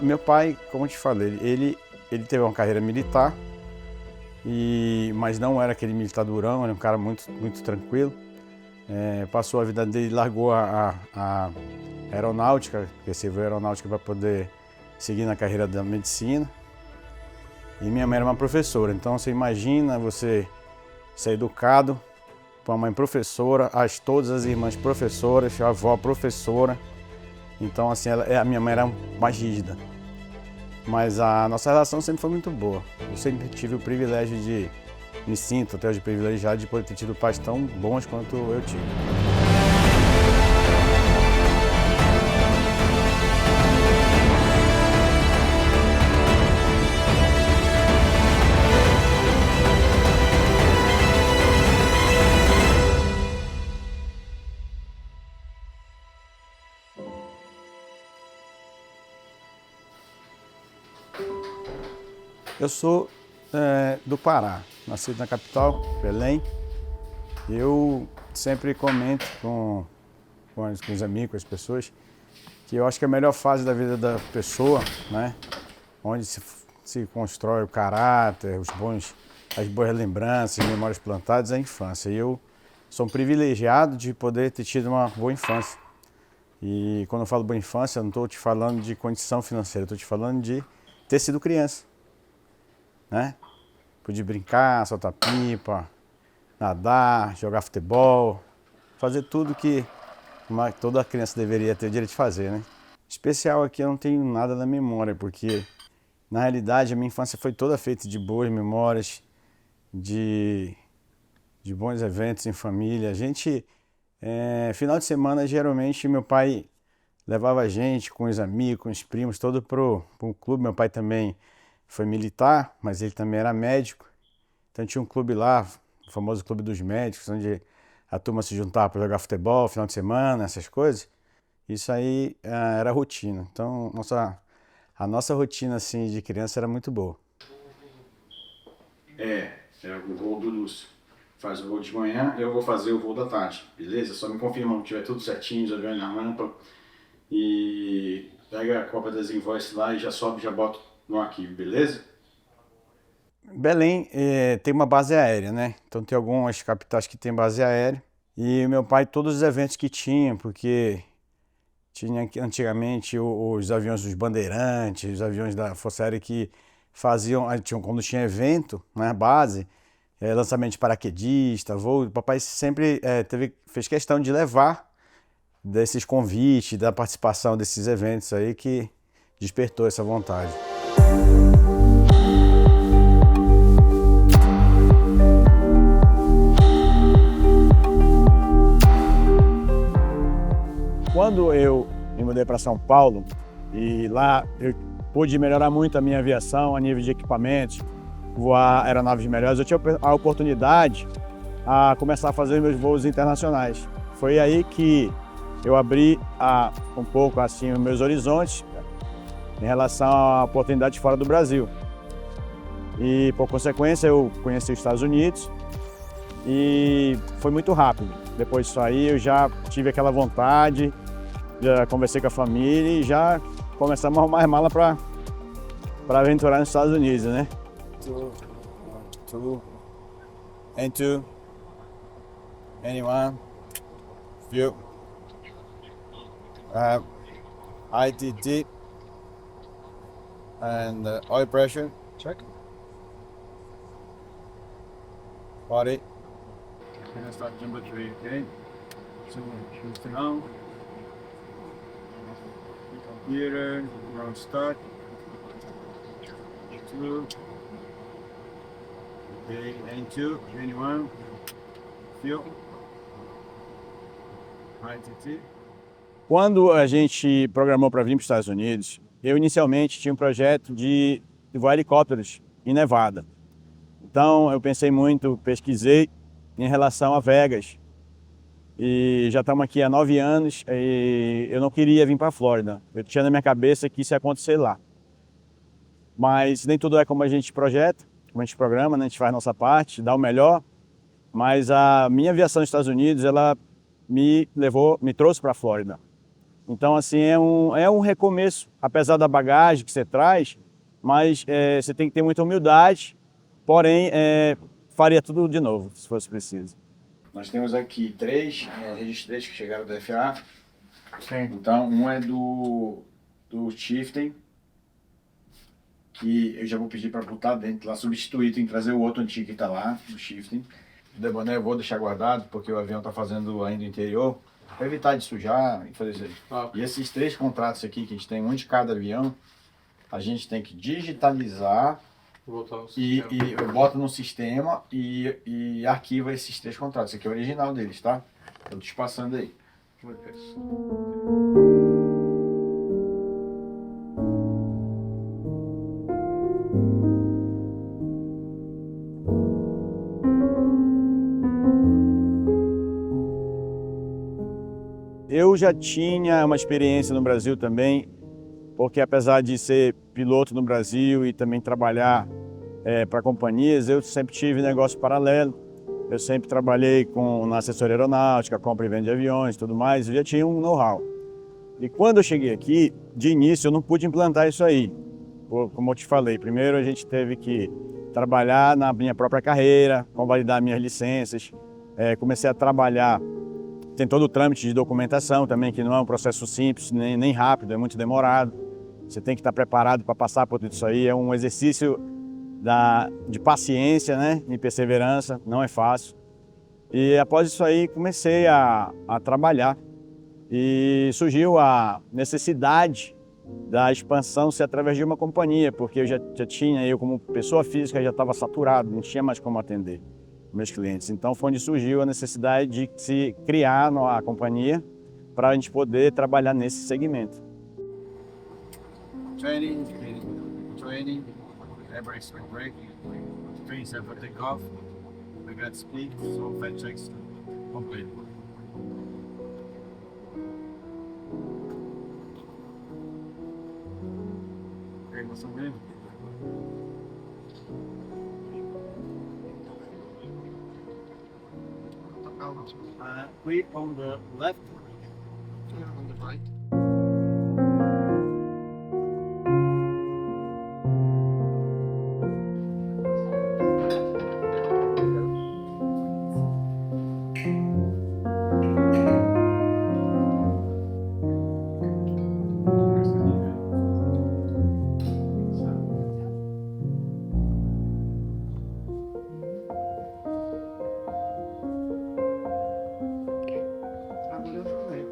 Meu pai, como eu te falei, ele teve uma carreira militar, mas não era aquele militar durão, era um cara muito tranquilo. Passou a vida dele, largou a aeronáutica, porque serviu a aeronáutica para poder seguir na carreira da medicina. E minha mãe era uma professora, então você imagina você ser educado por uma mãe professora, todas as irmãs professoras, a avó professora. Então assim, a minha mãe era mais rígida. Mas a nossa relação sempre foi muito boa. Eu sempre tive o privilégio me sinto até hoje privilegiado de poder ter tido pais tão bons quanto eu tive. Eu sou do Pará, nascido na capital, Belém. Eu sempre comento com os amigos, com as pessoas, que eu acho que a melhor fase da vida da pessoa, né, onde se constrói o caráter, as boas lembranças, memórias plantadas, é a infância. E eu sou um privilegiado de poder ter tido uma boa infância. E quando eu falo boa infância, eu não estou te falando de condição financeira, estou te falando de ter sido criança. Né? Podia brincar, soltar pipa, nadar, jogar futebol, fazer tudo que toda criança deveria ter o direito de fazer, né? Especial aqui eu não tenho nada na memória, porque na realidade a minha infância foi toda feita de boas memórias, de bons eventos em família. Final de semana, geralmente meu pai levava a gente com os amigos, com os primos, todo pro clube. Meu pai também foi militar, mas ele também era médico. Então tinha um clube lá, o famoso Clube dos Médicos, onde a turma se juntava para jogar futebol, final de semana, essas coisas. Isso aí era rotina. Então a nossa rotina assim, de criança era muito boa. O voo do Lúcio. Faz o voo de manhã, eu vou fazer o voo da tarde, beleza? Só me confirma que tiver tudo certinho, já ganha na rampa. E pega a cópia das invoices lá e já sobe, já bota no arquivo, beleza? Belém tem uma base aérea, né? Então tem algumas capitais que tem base aérea. E meu pai, todos os eventos que tinha, porque tinha antigamente os aviões dos Bandeirantes, os aviões da Força Aérea que faziam, quando tinha evento na base, lançamento de paraquedista, voo, o papai sempre fez questão de levar desses convites, da participação desses eventos aí que despertou essa vontade. Quando eu me mudei para São Paulo, e lá eu pude melhorar muito a minha aviação a nível de equipamentos, voar aeronaves melhores, eu tinha a oportunidade a começar a fazer meus voos internacionais. Foi aí que eu abri um pouco assim os meus horizontes em relação à oportunidade fora do Brasil. E por consequência eu conheci os Estados Unidos e foi muito rápido. Depois disso aí eu já tive aquela vontade, já conversei com a família e já começamos a arrumar as malas para aventurar nos Estados Unidos, né? Two, and two, anyone, few, ITT, and oil pressure, check, 40. Can I start number 3, okay? So, shoot down. Computer, ground start. 2. Okay, and 2, anyone, few, ITT. Quando a gente programou para vir para os Estados Unidos, eu inicialmente tinha um projeto de voar helicópteros em Nevada. Então eu pensei muito, pesquisei em relação a Vegas. E já estamos aqui há 9 anos e eu não queria vir para a Flórida. Eu tinha na minha cabeça que isso ia acontecer lá. Mas nem tudo é como a gente projeta, como a gente programa, né? A gente faz a nossa parte, dá o melhor. Mas a minha aviação nos Estados Unidos, ela me trouxe para a Flórida. Então, assim, é um recomeço, apesar da bagagem que você traz, mas você tem que ter muita humildade, porém, faria tudo de novo, se fosse preciso. Nós temos aqui três registros que chegaram da FA. Sim. Então, um é do Chieftain, que eu já vou pedir para botar dentro lá, substituir, tem que trazer o outro antigo que está lá, do Chieftain. O deboné eu vou deixar guardado, porque o avião está fazendo ainda o interior, para evitar de sujar e fazer isso aí. Ah. E esses três contratos aqui, que a gente tem um de cada avião, a gente tem que digitalizar e bota no sistema e arquiva esses três contratos. Esse aqui é o original deles, tá? Eu tô te passando aí. Eu já tinha uma experiência no Brasil também, porque apesar de ser piloto no Brasil e também trabalhar para companhias, eu sempre tive negócio paralelo. Eu sempre trabalhei na assessoria aeronáutica, compra e venda de aviões e tudo mais, eu já tinha um know-how. E quando eu cheguei aqui, de início eu não pude implantar isso aí. Como eu te falei, primeiro a gente teve que trabalhar na minha própria carreira, convalidar minhas licenças. Comecei a trabalhar, tem todo o trâmite de documentação também, que não é um processo simples, nem rápido, é muito demorado. Você tem que estar preparado para passar por tudo isso aí, é um exercício de paciência, né, e perseverança, não é fácil. E após isso aí comecei a trabalhar e surgiu a necessidade da expansão ser através de uma companhia, porque eu como pessoa física já estava saturado, não tinha mais como atender meus clientes. Então foi onde surgiu a necessidade de se criar a companhia para a gente poder trabalhar nesse segmento. Training, airbrake, spring brake, screen set for takeoff, we got speed, so fat checks complete. Okay, what's up, man? Wait on the left. Yeah, on the right.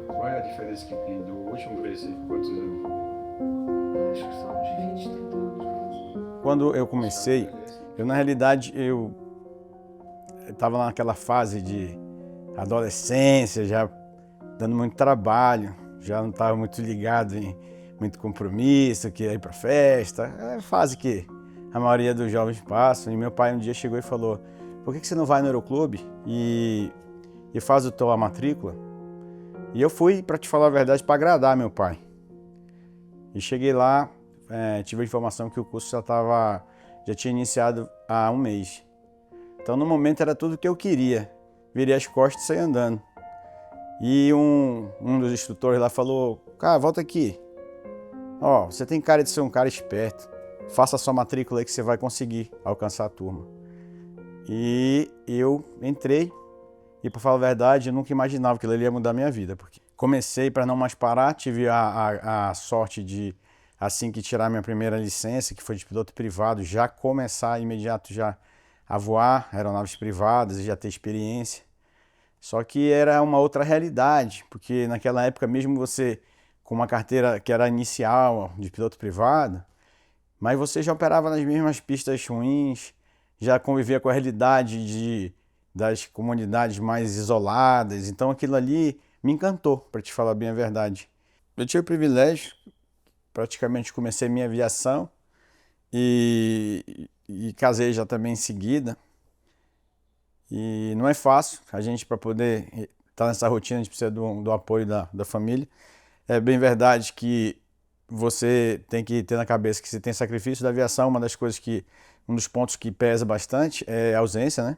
Qual é a diferença que tem do último para esse? Quantos anos? Acho que são uns 20, 30 anos. Quando eu comecei, na realidade, eu estava naquela fase de adolescência, já dando muito trabalho, já não estava muito ligado em muito compromisso, que ia ir para festa. É a fase que a maioria dos jovens passam. E meu pai um dia chegou e falou: por que você não vai no Aeroclube e faz a tua matrícula? E eu fui, para te falar a verdade, para agradar meu pai. E cheguei lá, tive a informação que o curso já tinha iniciado há um mês. Então, no momento, era tudo o que eu queria. Virei as costas e saí andando. E um dos instrutores lá falou: cara, volta aqui. Ó, você tem cara de ser um cara esperto. Faça a sua matrícula aí que você vai conseguir alcançar a turma. E eu entrei. E, para falar a verdade, eu nunca imaginava que ele ia mudar a minha vida. Porque comecei para não mais parar, tive a sorte de, assim que tirar minha primeira licença, que foi de piloto privado, já começar imediato já a voar aeronaves privadas e já ter experiência. Só que era uma outra realidade, porque naquela época, mesmo você com uma carteira que era inicial de piloto privado, mas você já operava nas mesmas pistas ruins, já convivia com a realidade das comunidades mais isoladas, então aquilo ali me encantou, para te falar bem a verdade. Eu tive o privilégio, praticamente comecei minha aviação e casei já também em seguida. E não é fácil, a gente para poder estar nessa rotina, a gente precisa do apoio da família. É bem verdade que você tem que ter na cabeça que você tem sacrifício da aviação, um dos pontos que pesa bastante é a ausência, né?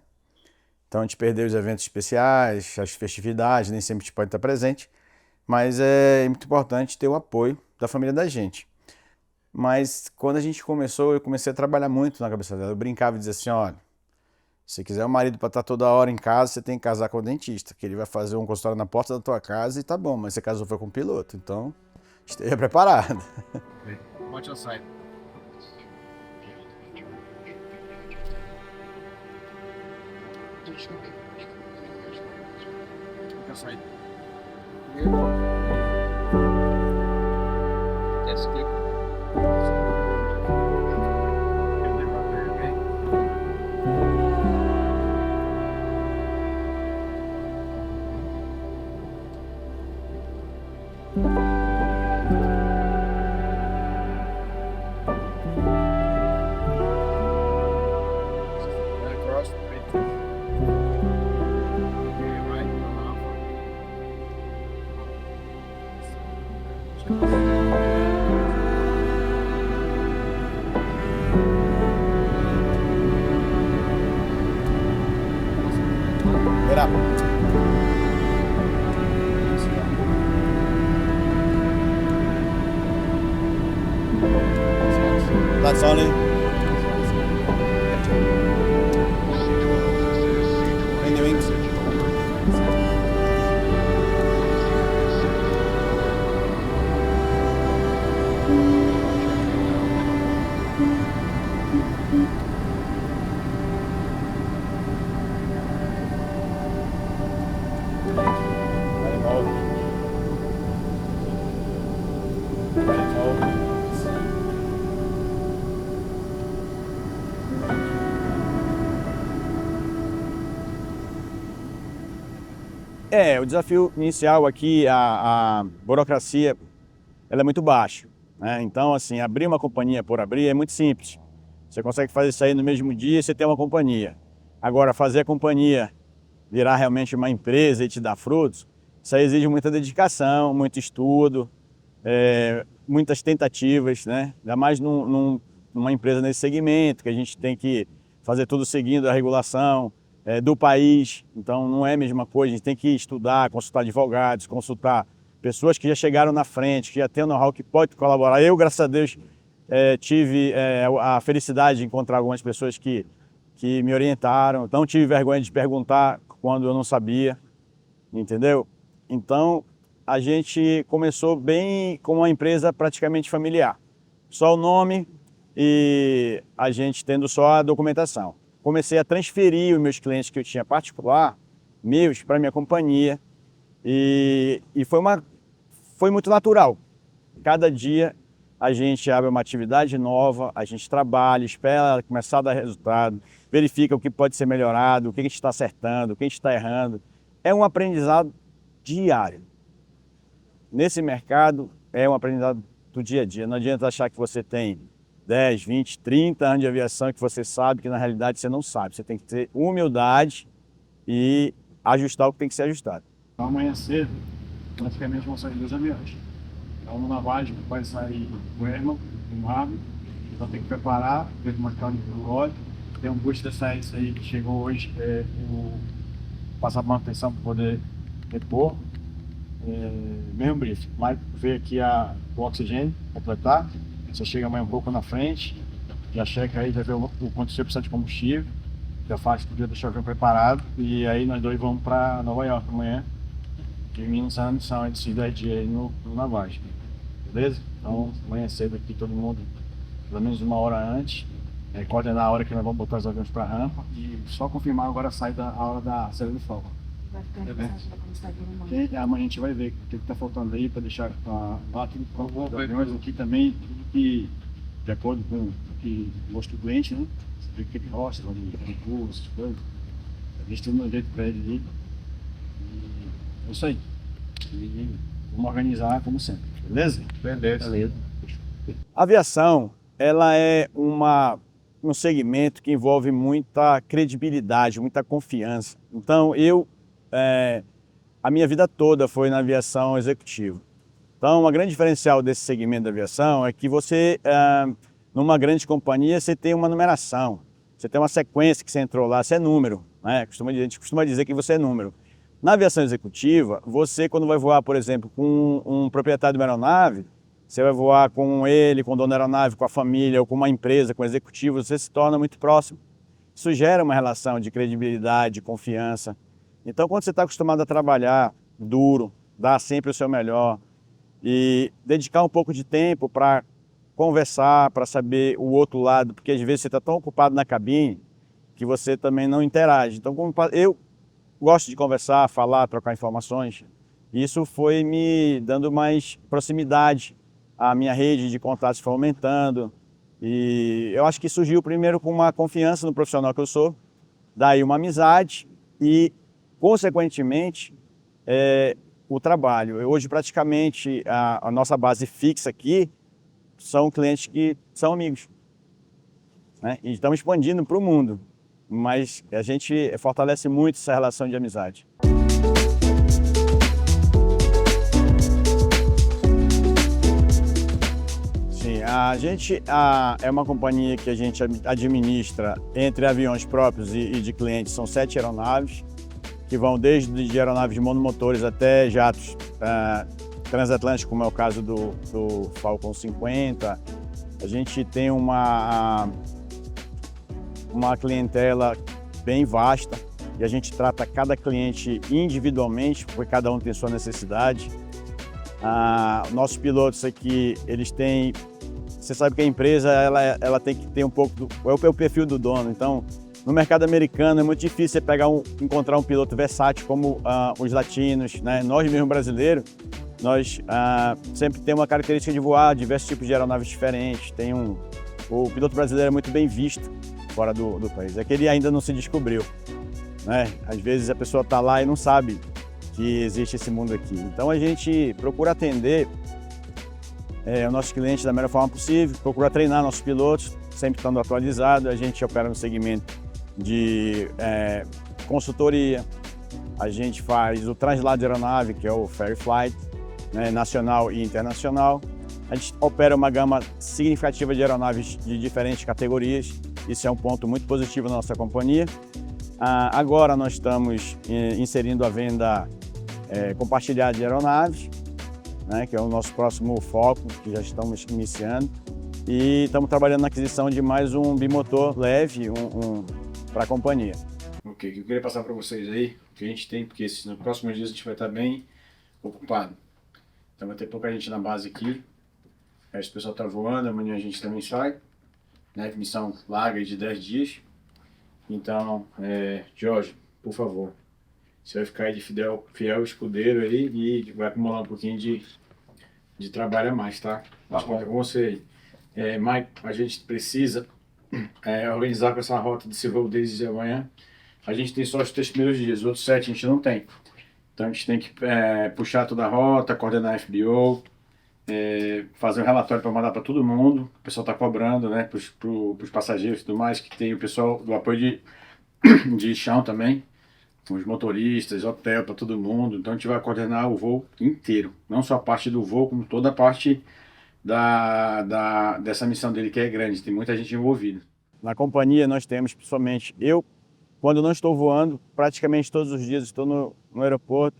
Então a gente perdeu os eventos especiais, as festividades, nem sempre a gente pode estar presente. Mas é muito importante ter o apoio da família da gente. Mas quando a gente começou, eu comecei a trabalhar muito na cabeça dela. Eu brincava e dizia assim, olha, se quiser um marido para estar toda hora em casa, você tem que casar com o dentista, que ele vai fazer um consultório na porta da tua casa e tá bom, mas você casou foi com um piloto, então esteja preparado. Watch your side. Your side. Yes, click. Across, right. Okay, right, Get up. That's only. In the wings. O desafio inicial aqui, a burocracia, ela é muito baixa, né? Então, assim, abrir uma companhia por abrir é muito simples. Você consegue fazer isso aí no mesmo dia e você tem uma companhia. Agora, fazer a companhia virar realmente uma empresa e te dar frutos, isso aí exige muita dedicação, muito estudo, muitas tentativas, né? Ainda mais numa empresa nesse segmento, que a gente tem que fazer tudo seguindo a regulação do país. Então não é a mesma coisa, a gente tem que estudar, consultar advogados, consultar pessoas que já chegaram na frente, que já têm know-how que pode colaborar. Eu, graças a Deus, tive a felicidade de encontrar algumas pessoas que me orientaram. Não tive vergonha de perguntar quando eu não sabia, entendeu? Então, a gente começou bem com uma empresa praticamente familiar. Só o nome e a gente tendo só a documentação. Comecei a transferir os meus clientes que eu tinha particular, meus, para minha companhia. E foi muito natural. Cada dia a gente abre uma atividade nova, a gente trabalha, espera ela começar a dar resultado, verifica o que pode ser melhorado, o que a gente está acertando, o que a gente está errando. É um aprendizado diário. Nesse mercado é um aprendizado do dia a dia. Não adianta achar que você tem 10, 20, 30 anos de aviação e que você sabe que na realidade você não sabe. Você tem que ter humildade e ajustar o que tem que ser ajustado. Amanhã cedo, praticamente vão sair 2 aviões. Então, uma lavagem vai sair o Herman, o Marvin, então tem que preparar, tem que marcar o óleo. Tem um booster da saída aí que chegou hoje, passar manutenção para poder repor. Mesmo briefing, mas veio aqui o oxigênio, completar. Você chega amanhã um pouco na frente, já checa aí, já vê o quanto você precisa de combustível, já faz o dia do avião preparado, e aí nós dois vamos para Nova York amanhã, terminamos a missão desses 10 dias aí no lavagem, beleza? Então amanhã cedo aqui todo mundo, pelo menos 1 hora antes, coordenar a hora que nós vamos botar os aviões para a rampa e só confirmar agora a hora da saída do fogo. Vai ficar interessante pra quando sair do mundo. E amanhã a gente vai ver o que está faltando aí para deixar lá tudo pronto. Os aviões aqui também, tudo que, de acordo com o que gosta do cliente, né? Você vê que ele gosta, de curso, essas coisas. A gente tem um jeito para ele ali. E é isso aí. E vamos organizar como sempre, beleza? Beleza. A aviação, ela é um segmento que envolve muita credibilidade, muita confiança. Então, a minha vida toda foi na aviação executiva. Então, uma grande diferencial desse segmento da aviação é que você, numa grande companhia, você tem uma numeração, você tem uma sequência que você entrou lá, você é número, né? A gente costuma dizer que você é número. Na aviação executiva, você quando vai voar, por exemplo, com um proprietário de uma aeronave, você vai voar com ele, com o dono da aeronave, com a família, ou com uma empresa, com executivo, você se torna muito próximo. Isso gera uma relação de credibilidade, de confiança. Então, quando você está acostumado a trabalhar duro, dar sempre o seu melhor e dedicar um pouco de tempo para conversar, para saber o outro lado, porque às vezes você está tão ocupado na cabine que você também não interage. Então, eu gosto de conversar, falar, trocar informações. Isso foi me dando mais proximidade. A minha rede de contatos foi aumentando. E eu acho que surgiu primeiro com uma confiança no profissional que eu sou, daí uma amizade e, consequentemente, o trabalho. Hoje, praticamente, a nossa base fixa aqui são clientes que são amigos, né? E estamos expandindo para o mundo, mas a gente fortalece muito essa relação de amizade. Sim, a gente é uma companhia que a gente administra entre aviões próprios e de clientes. São 7 aeronaves, que vão desde aeronaves de monomotores até jatos transatlânticos, como é o caso do Falcon 50. A gente tem uma clientela bem vasta e a gente trata cada cliente individualmente, porque cada um tem sua necessidade. Nossos pilotos aqui, eles têm... Você sabe que a empresa ela tem que ter um pouco é o perfil do dono. Então, no mercado americano é muito difícil você encontrar um piloto versátil como os latinos, né? Nós mesmo brasileiros, nós sempre temos uma característica de voar diversos tipos de aeronaves diferentes. O piloto brasileiro é muito bem visto fora do país. É que ele ainda não se descobriu, né? Às vezes a pessoa está lá e não sabe que existe esse mundo aqui. Então a gente procura atender os nossos clientes da melhor forma possível, procura treinar nossos pilotos, sempre estando atualizados. A gente opera no segmento de consultoria, a gente faz o translado de aeronave, que é o Ferry Flight, né, nacional e internacional. A gente opera uma gama significativa de aeronaves de diferentes categorias, isso é um ponto muito positivo na nossa companhia. Agora nós estamos inserindo a venda compartilhada de aeronaves, né, que é o nosso próximo foco, que já estamos iniciando. E estamos trabalhando na aquisição de mais um bimotor leve para a companhia. Ok, o que eu queria passar para vocês aí, o que a gente tem, porque nos próximos dias a gente vai estar bem ocupado. Então vai ter pouca gente na base aqui, o pessoal está voando, amanhã a gente também sai, né, missão larga de 10 dias. Então, Jorge, por favor, você vai ficar aí de fiel escudeiro aí e vai acumular um pouquinho de trabalho a mais, tá? Acho que é com você aí. Mike, a gente precisa organizar com essa rota desse voo desde amanhã. A gente tem só os 3 primeiros dias, os outros 7 a gente não tem. Então a gente tem que puxar toda a rota, coordenar a FBO, fazer um relatório para mandar para todo mundo. O pessoal está cobrando, né, para os passageiros e tudo mais, que tem o pessoal do apoio de chão também, os motoristas, hotel para todo mundo. Então a gente vai coordenar o voo inteiro, não só a parte do voo, como toda a parte dessa missão dele, que é grande, tem muita gente envolvida. Na companhia nós temos, principalmente eu, quando não estou voando, praticamente todos os dias estou no aeroporto.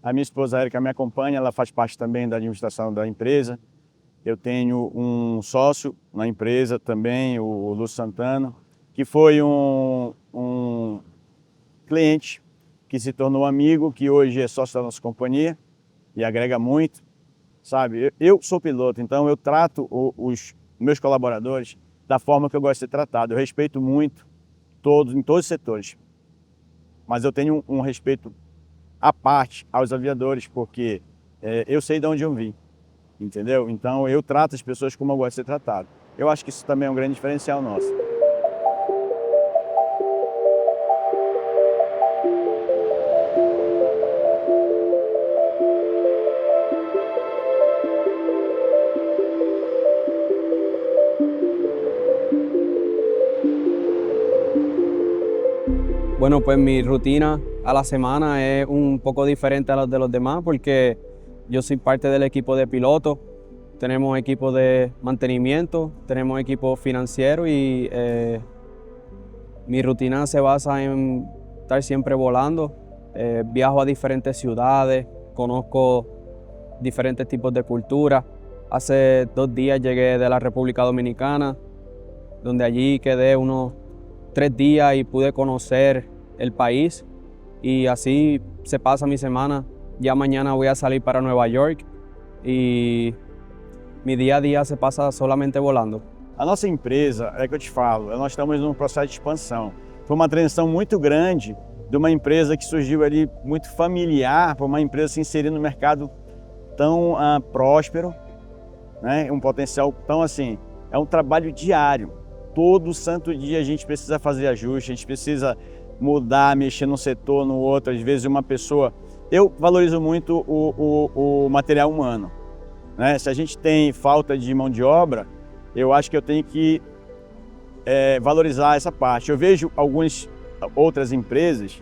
A minha esposa Érica me acompanha, ela faz parte também da administração da empresa. Eu tenho um sócio na empresa também, o Lúcio Santana, que foi um cliente que se tornou amigo, que hoje é sócio da nossa companhia e agrega muito, sabe? Eu sou piloto, então eu trato os meus colaboradores da forma que eu gosto de ser tratado. Eu respeito muito em todos os setores, mas eu tenho um respeito à parte aos aviadores, porque eu sei de onde eu vim, entendeu? Então eu trato as pessoas como eu gosto de ser tratado. Eu acho que isso também é um grande diferencial nosso. Bueno, pues mi rutina a la semana es un poco diferente a la de los demás porque yo soy parte del equipo de pilotos, tenemos equipo de mantenimiento, tenemos equipo financiero y mi rutina se basa en estar siempre volando, viajo a diferentes ciudades, conozco diferentes tipos de cultura. Hace 2 días llegué de la República Dominicana, donde allí quedé unos 3 días y pude conocer el país. Y así se pasa mi semana. Ya mañana voy a salir para Nueva York e mi dia a dia se passa solamente volando. A nossa empresa, é que eu te falo, nós estamos num processo de expansão. Foi uma transição muito grande de uma empresa que surgiu ali muito familiar para uma empresa se inserir no mercado tão próspero, né? Um potencial tão assim, é um trabalho diário. Todo santo dia a gente precisa fazer ajuste, a gente precisa mudar, mexer num setor, no outro, às vezes uma pessoa... Eu valorizo muito o material humano, né? Se a gente tem falta de mão de obra, eu acho que eu tenho que valorizar essa parte. Eu vejo algumas outras empresas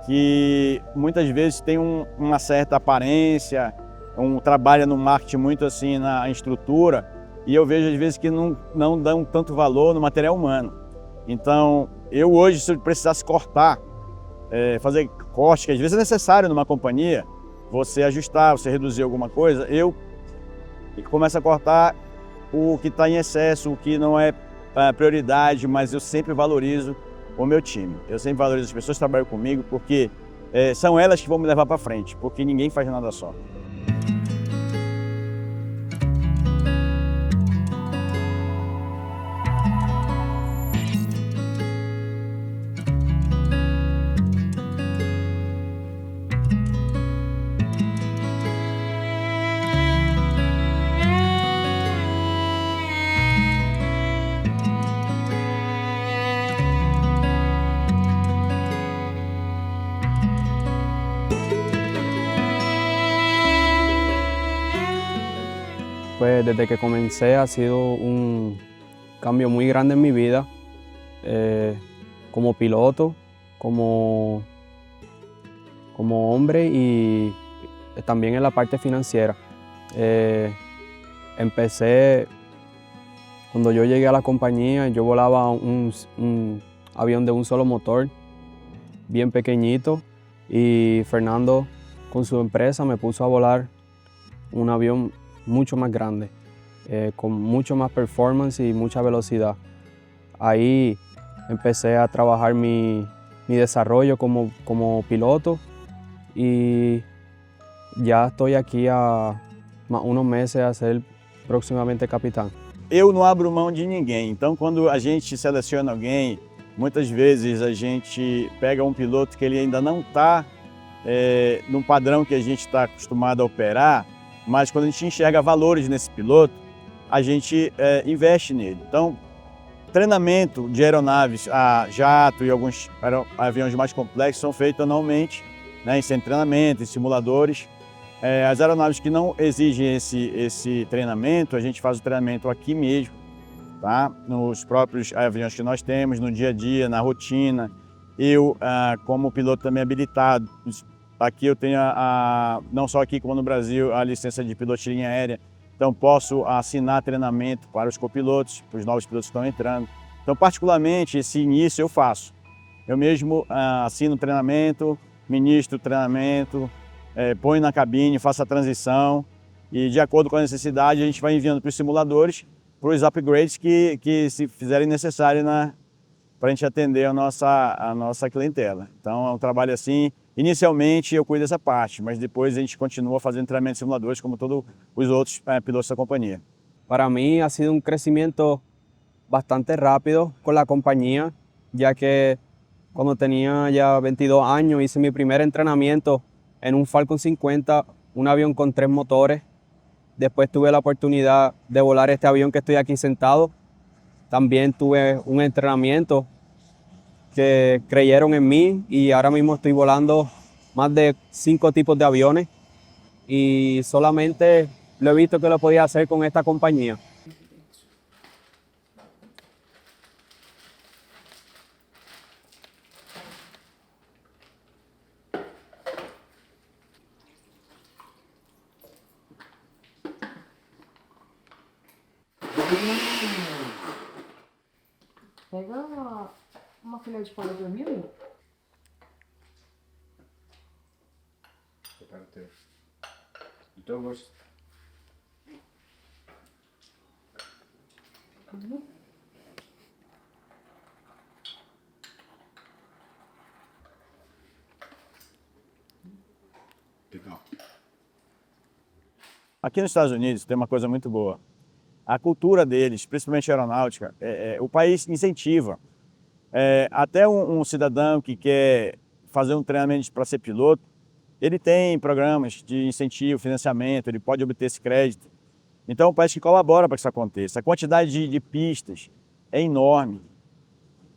que muitas vezes têm uma certa aparência, trabalha no marketing muito assim na estrutura, e eu vejo às vezes que não dão tanto valor no material humano. Então, eu hoje, se eu precisasse cortar, fazer corte, que às vezes é necessário numa companhia, você ajustar, você reduzir alguma coisa, eu começo a cortar o que está em excesso, o que não é prioridade, mas eu sempre valorizo o meu time. Eu sempre valorizo as pessoas que trabalham comigo, porque são elas que vão me levar para frente, porque ninguém faz nada só. Pues desde que comencé ha sido un cambio muy grande en mi vida, como piloto, como hombre y también en la parte financiera. Empecé, cuando yo llegué a la compañía, yo volaba un avión de un solo motor, bien pequeñito, y Fernando con su empresa me puso a volar un avión mucho más grande, con mucho más performance y mucha velocidad. Ahí empecé a trabajar mi desarrollo como piloto y ya estoy aquí a unos meses a ser próximamente capitão. Eu não abro mão de ninguém, então quando a gente seleciona alguém, muitas vezes a gente pega um piloto que ele ainda não está no padrão que a gente está acostumado a operar, mas quando a gente enxerga valores nesse piloto, a gente investe nele. Então, treinamento de aeronaves a jato e alguns aviões mais complexos são feitos anualmente, né, em centro de treinamento, em simuladores. As aeronaves que não exigem esse treinamento, a gente faz o treinamento aqui mesmo, tá? Nos próprios aviões que nós temos, no dia a dia, na rotina. Eu, como piloto também habilitado, aqui eu tenho, não só aqui como no Brasil, a licença de piloto de linha aérea. Então posso assinar treinamento para os copilotos, para os novos pilotos que estão entrando. Então, particularmente, esse início eu faço. Eu mesmo assino treinamento, ministro treinamento, ponho na cabine, faço a transição e, de acordo com a necessidade, a gente vai enviando para os simuladores, para os upgrades que se fizerem necessário para a gente atender a nossa clientela. Então, é um trabalho assim. Inicialmente eu cuido dessa parte, mas depois a gente continua fazendo treinamento de simuladores como todos os outros pilotos da companhia. Para mí ha sido un crecimiento bastante rápido con la compañía, ya que cuando tenía ya 22 años hice mi primer entrenamiento en un Falcon 50, un avión con 3 motores. Después tuve la oportunidad de volar este avión que estoy aquí sentado. También tuve un entrenamiento que creyeron en mí y ahora mismo estoy volando más de 5 tipos de aviones y solamente lo he visto que lo podía hacer con esta compañía. Pega uma colher de pau pra mim, amigo. Matheus. Então eu gosto. Legal. Aqui nos Estados Unidos tem uma coisa muito boa. A cultura deles, principalmente a aeronáutica, o país incentiva. Até um cidadão que quer fazer um treinamento para ser piloto, ele tem programas de incentivo, financiamento, ele pode obter esse crédito. Então é um país que colabora para que isso aconteça. A quantidade de pistas é enorme.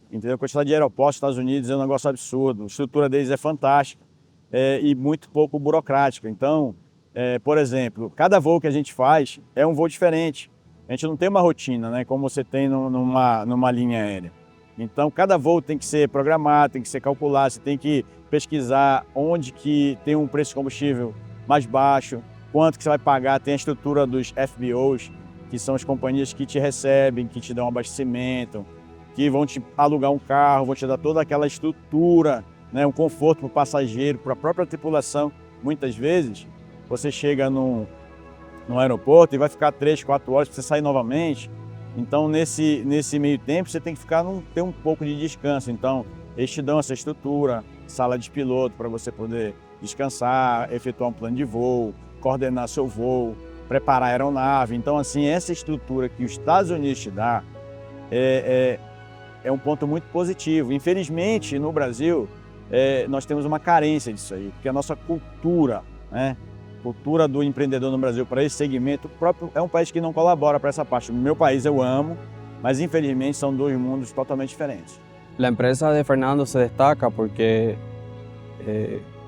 Entendeu? A quantidade de aeroportos nos Estados Unidos é um negócio absurdo. A estrutura deles é fantástica e muito pouco burocrática. Então, por exemplo, cada voo que a gente faz é um voo diferente. A gente não tem uma rotina, né, como você tem numa linha aérea. Então, cada voo tem que ser programado, tem que ser calculado, você tem que pesquisar onde que tem um preço de combustível mais baixo, quanto que você vai pagar, tem a estrutura dos FBOs, que são as companhias que te recebem, que te dão abastecimento, que vão te alugar um carro, vão te dar toda aquela estrutura, né, um conforto para o passageiro, para a própria tripulação. Muitas vezes, você chega no aeroporto e vai ficar 3, 4 horas para você sair novamente. Então, nesse meio tempo, você tem que ter um pouco de descanso. Então, eles te dão essa estrutura, sala de piloto para você poder descansar, efetuar um plano de voo, coordenar seu voo, preparar a aeronave. Então, assim, essa estrutura que os Estados Unidos te dá é um ponto muito positivo. Infelizmente, no Brasil, nós temos uma carência disso aí, porque a nossa cultura, né? Cultura do empreendedor no Brasil para esse segmento próprio é um país que não colabora para essa parte. No meu país eu amo, mas infelizmente são dois mundos totalmente diferentes. La empresa de Fernando se destaca porque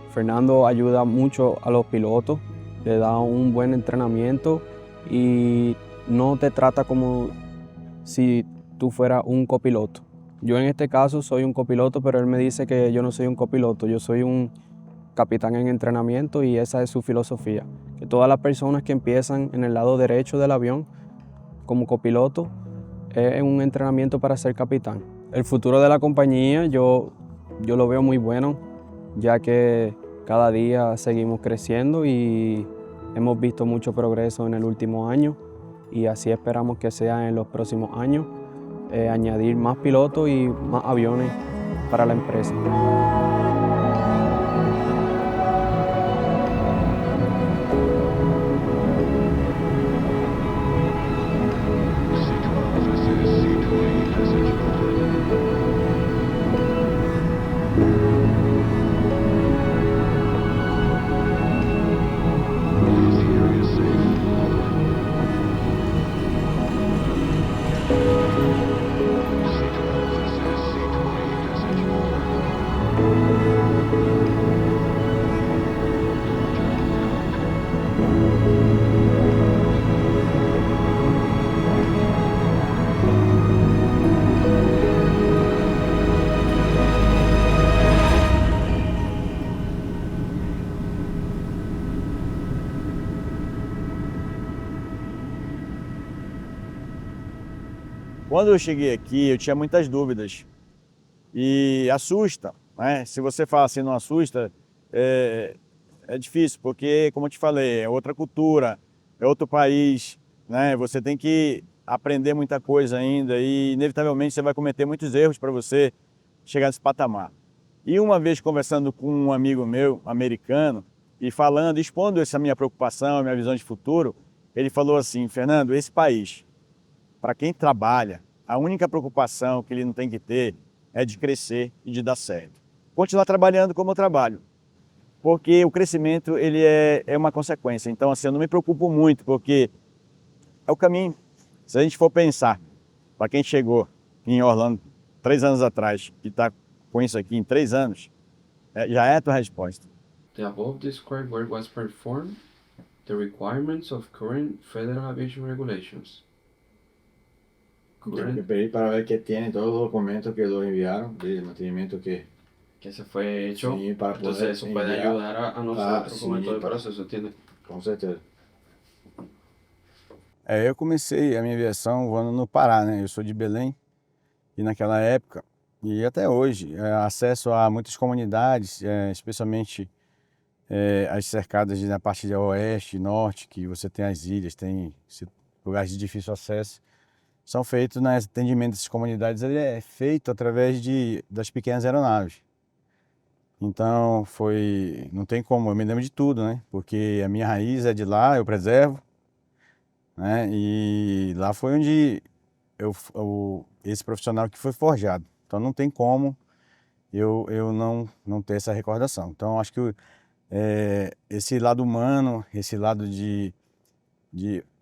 Fernando ayuda mucho a los pilotos, le da un buen entrenamiento y no te trata como si tú fueras un copiloto. Yo en este caso soy un copiloto, pero él me dice que yo no soy un copiloto, yo soy un capitán en entrenamiento y esa es su filosofía. Que todas las personas que empiezan en el lado derecho del avión como copiloto es un entrenamiento para ser capitán. El futuro de la compañía yo lo veo muy bueno, ya que cada día seguimos creciendo y hemos visto mucho progreso en el último año y así esperamos que sea en los próximos años, añadir más pilotos y más aviones para la empresa. Quando eu cheguei aqui, eu tinha muitas dúvidas e assusta, né? Se você fala assim, não assusta, é difícil, porque, como eu te falei, é outra cultura, é outro país, né? Você tem que aprender muita coisa ainda e, inevitavelmente, você vai cometer muitos erros para você chegar nesse patamar. E uma vez conversando com um amigo meu, americano, e falando, expondo essa minha preocupação, a minha visão de futuro, ele falou assim: Fernando, esse país, para quem trabalha, a única preocupação que ele não tem que ter é de crescer e de dar certo. Continuar trabalhando como eu trabalho, porque o crescimento ele é uma consequência. Então, assim, eu não me preocupo muito, porque é o caminho. Se a gente for pensar, para quem chegou em Orlando 3 anos atrás, que está com isso aqui em 3 anos, já é a tua resposta. The above described work was performed the requirements of current Federal Aviation Regulations. Eu pedí para ver que tienen todos los documentos que los enviaron de mantenimiento que se fue hecho, sí, para poder entonces eso puede enviar ayudar a nosotros sí, con todo el proceso, ¿entiendes? Com certeza. Eu comecei a minha aviação voando no Pará, né? Eu sou de Belém e naquela época, e até hoje, acesso a muitas comunidades, especialmente as cercadas na parte de oeste, norte, que você tem as ilhas, tem lugares de difícil acesso, são feitos, né, atendimento dessas comunidades, ele é feito através das pequenas aeronaves. Então não tem como, eu me lembro de tudo, né, porque a minha raiz é de lá, eu preservo, né, e lá foi onde esse profissional que foi forjado. Então não tem como eu não ter essa recordação. Então acho que esse lado humano, esse lado de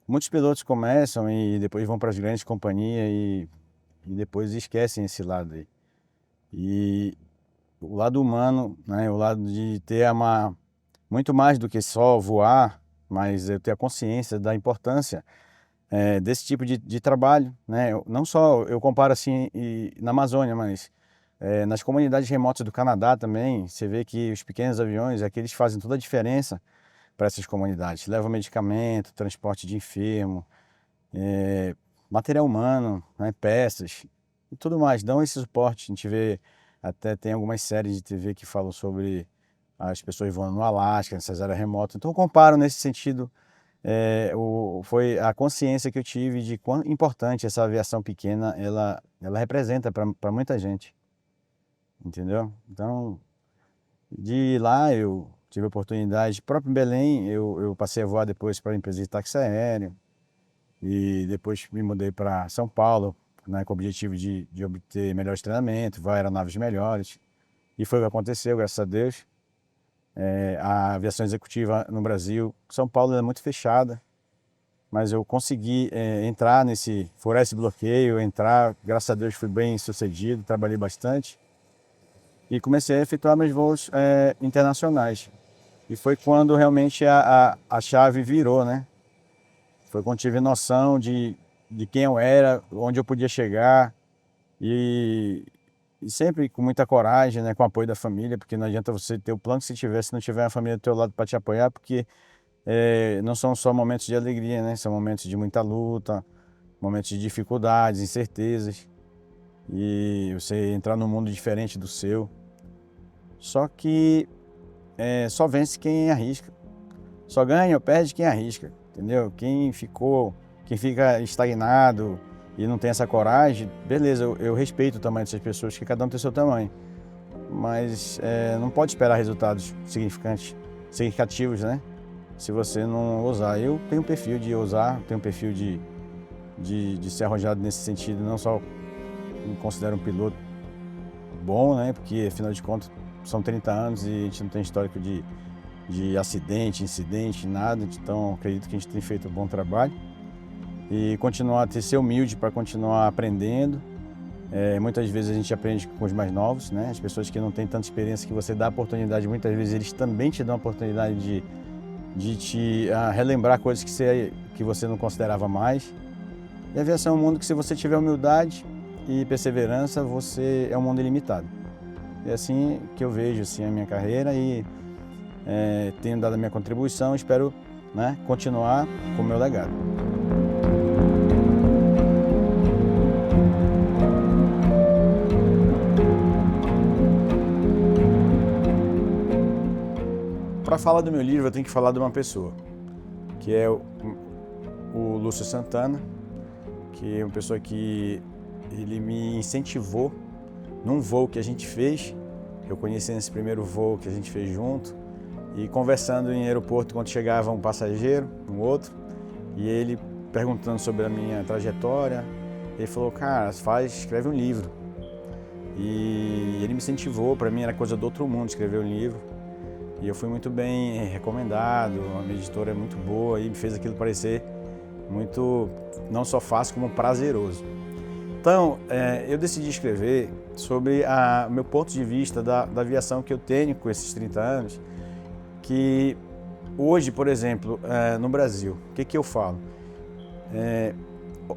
muitos pilotos começam e depois vão para as grandes companhias e depois esquecem esse lado aí. E o lado humano, né, o lado de ter muito mais do que só voar, mas eu ter a consciência da importância desse tipo de trabalho, né? Não só eu comparo assim na Amazônia, mas nas comunidades remotas do Canadá também, você vê que os pequenos aviões, aqueles fazem toda a diferença para essas comunidades. Levam medicamento, transporte de enfermo, material humano, né, peças e tudo mais. Dão esse suporte. A gente vê, até tem algumas séries de TV que falam sobre as pessoas voando no Alasca, nessas áreas remotas. Então eu comparo nesse sentido, foi a consciência que eu tive de quão importante essa aviação pequena ela representa para muita gente. Entendeu? Então, de lá eu tive a oportunidade, próprio em Belém, eu passei a voar depois para a empresa de táxi aéreo e depois me mudei para São Paulo, né, com o objetivo de obter melhores treinamentos, voar aeronaves melhores. E foi o que aconteceu, graças a Deus. A aviação executiva no Brasil, São Paulo é muito fechada, mas eu consegui furar esse bloqueio, graças a Deus fui bem sucedido, trabalhei bastante. E comecei a efetuar meus voos internacionais. E foi quando realmente a chave virou, né? Foi quando tive noção de quem eu era, onde eu podia chegar. E sempre com muita coragem, né? Com o apoio da família, porque não adianta você ter o plano que se tiver, se não tiver a família do teu lado para te apoiar, porque não são só momentos de alegria, né? São momentos de muita luta, momentos de dificuldades, incertezas. E você entrar num mundo diferente do seu. Só que só vence quem arrisca. Só ganha ou perde quem arrisca, entendeu? Quem fica estagnado e não tem essa coragem, beleza, eu respeito o tamanho dessas pessoas, que cada um tem seu tamanho. Mas não pode esperar resultados significativos, né? Se você não ousar. Eu tenho um perfil de ousar, tenho um perfil de ser arrojado nesse sentido, não só me considero um piloto bom, né? Porque afinal de contas são 30 anos e a gente não tem histórico de acidente, incidente, nada. Então acredito que a gente tem feito um bom trabalho e continuar a ser humilde para continuar aprendendo. Muitas vezes a gente aprende com os mais novos, né? As pessoas que não têm tanta experiência, que você dá a oportunidade, muitas vezes eles também te dão a oportunidade de te relembrar coisas que você não considerava mais. E a aviação é um mundo que, se você tiver humildade e perseverança, você é um mundo ilimitado. É assim que eu vejo assim, a minha carreira e tenho dado a minha contribuição, espero, né, continuar com o meu legado. Para falar do meu livro, eu tenho que falar de uma pessoa, que é o Lúcio Santana, que é uma pessoa que ele me incentivou num voo que a gente fez. Eu conheci nesse primeiro voo que a gente fez junto, e conversando em aeroporto quando chegava um passageiro, um outro, e ele perguntando sobre a minha trajetória, ele falou: cara, escreve um livro. E ele me incentivou, para mim era coisa do outro mundo escrever um livro. E eu fui muito bem recomendado, a minha editora é muito boa e me fez aquilo parecer muito, não só fácil, como prazeroso. Então, eu decidi escrever sobre o meu ponto de vista da aviação que eu tenho com esses 30 anos, que hoje, por exemplo, no Brasil, o que eu falo?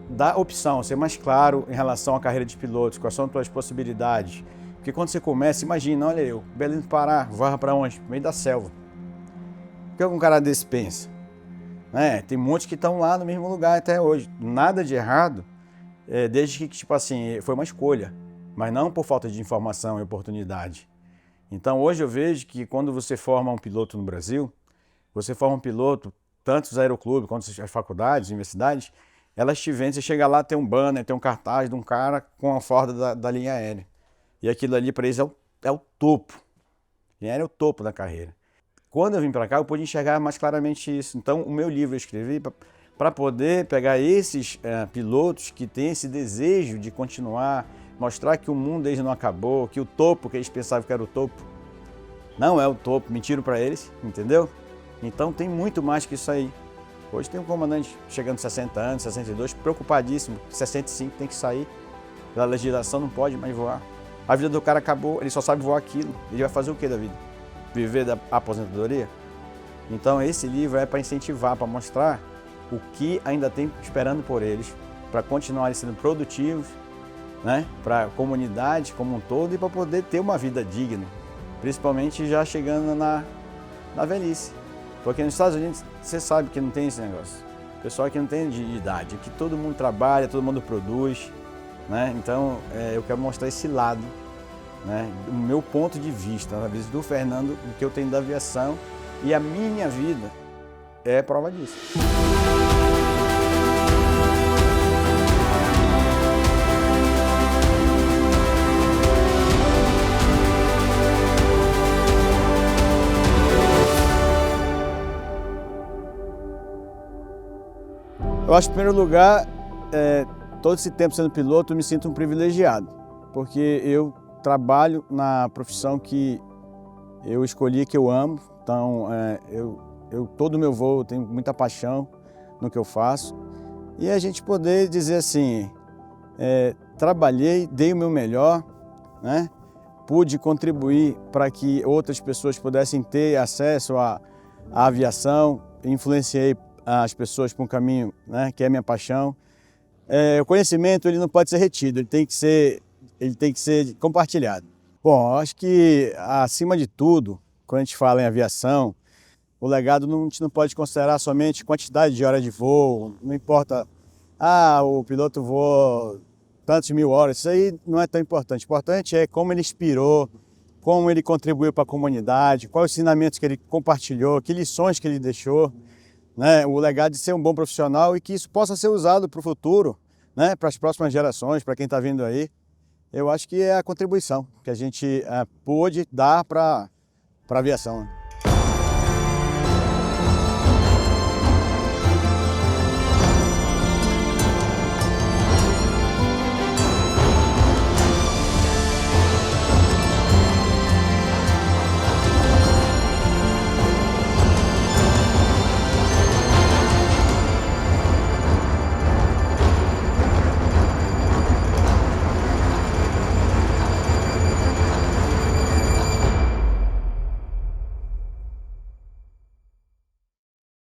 Dá opção, ser mais claro em relação à carreira de pilotos, quais são as suas possibilidades. Porque quando você começa, imagina, olha eu, Belém do Pará, voava para onde? No meio da selva. O que algum cara desse pensa? Tem muitos que estão lá no mesmo lugar até hoje. Nada de errado, desde que, tipo assim, foi uma escolha, mas não por falta de informação e oportunidade. Então hoje eu vejo que quando você forma um piloto no Brasil, você forma um piloto, tanto os aeroclubes quanto as faculdades, universidades, elas te vendem, você chega lá, tem um banner, tem um cartaz de um cara com a Ford da linha aérea. E aquilo ali para eles é o topo. A linha aérea é o topo da carreira. Quando eu vim para cá, eu pude enxergar mais claramente isso. Então, o meu livro eu escrevi para poder pegar esses pilotos que têm esse desejo de continuar, mostrar que o mundo deles não acabou, que o topo que eles pensavam que era o topo, não é o topo, mentiram para eles, entendeu? Então tem muito mais que isso aí. Hoje tem um comandante chegando 60 anos, 62, preocupadíssimo, 65 tem que sair, pela legislação não pode mais voar. A vida do cara acabou, ele só sabe voar aquilo, ele vai fazer o que da vida? Viver da aposentadoria? Então esse livro é para incentivar, para mostrar o que ainda tem esperando por eles, para continuarem sendo produtivos, né? Para a comunidade como um todo e para poder ter uma vida digna, principalmente já chegando na velhice. Porque nos Estados Unidos você sabe que não tem esse negócio. O pessoal aqui não tem de idade, aqui todo mundo trabalha, todo mundo produz, né? Então eu quero mostrar esse lado, né? O meu ponto de vista, a vista do Fernando, o que eu tenho da aviação, e a minha vida é prova disso. Eu acho que, em primeiro lugar, todo esse tempo sendo piloto, eu me sinto um privilegiado, porque eu trabalho na profissão que eu escolhi, que eu amo. Então, todo o meu voo, eu tenho muita paixão no que eu faço. E a gente poder dizer assim, trabalhei, dei o meu melhor, né? Pude contribuir para que outras pessoas pudessem ter acesso à aviação, influenciei as pessoas para um caminho, né, que é a minha paixão. O conhecimento ele não pode ser retido, ele tem que ser compartilhado. Bom, eu acho que, acima de tudo, quando a gente fala em aviação, o legado a gente não pode considerar somente quantidade de horas de voo, não importa, o piloto voou tantas mil horas, isso aí não é tão importante. O importante é como ele inspirou, como ele contribuiu para a comunidade, quais os ensinamentos que ele compartilhou, que lições que ele deixou, né? O legado de ser um bom profissional e que isso possa ser usado para o futuro, né? Para as próximas gerações, para quem está vindo aí. Eu acho que é a contribuição que a gente pôde dar para a aviação.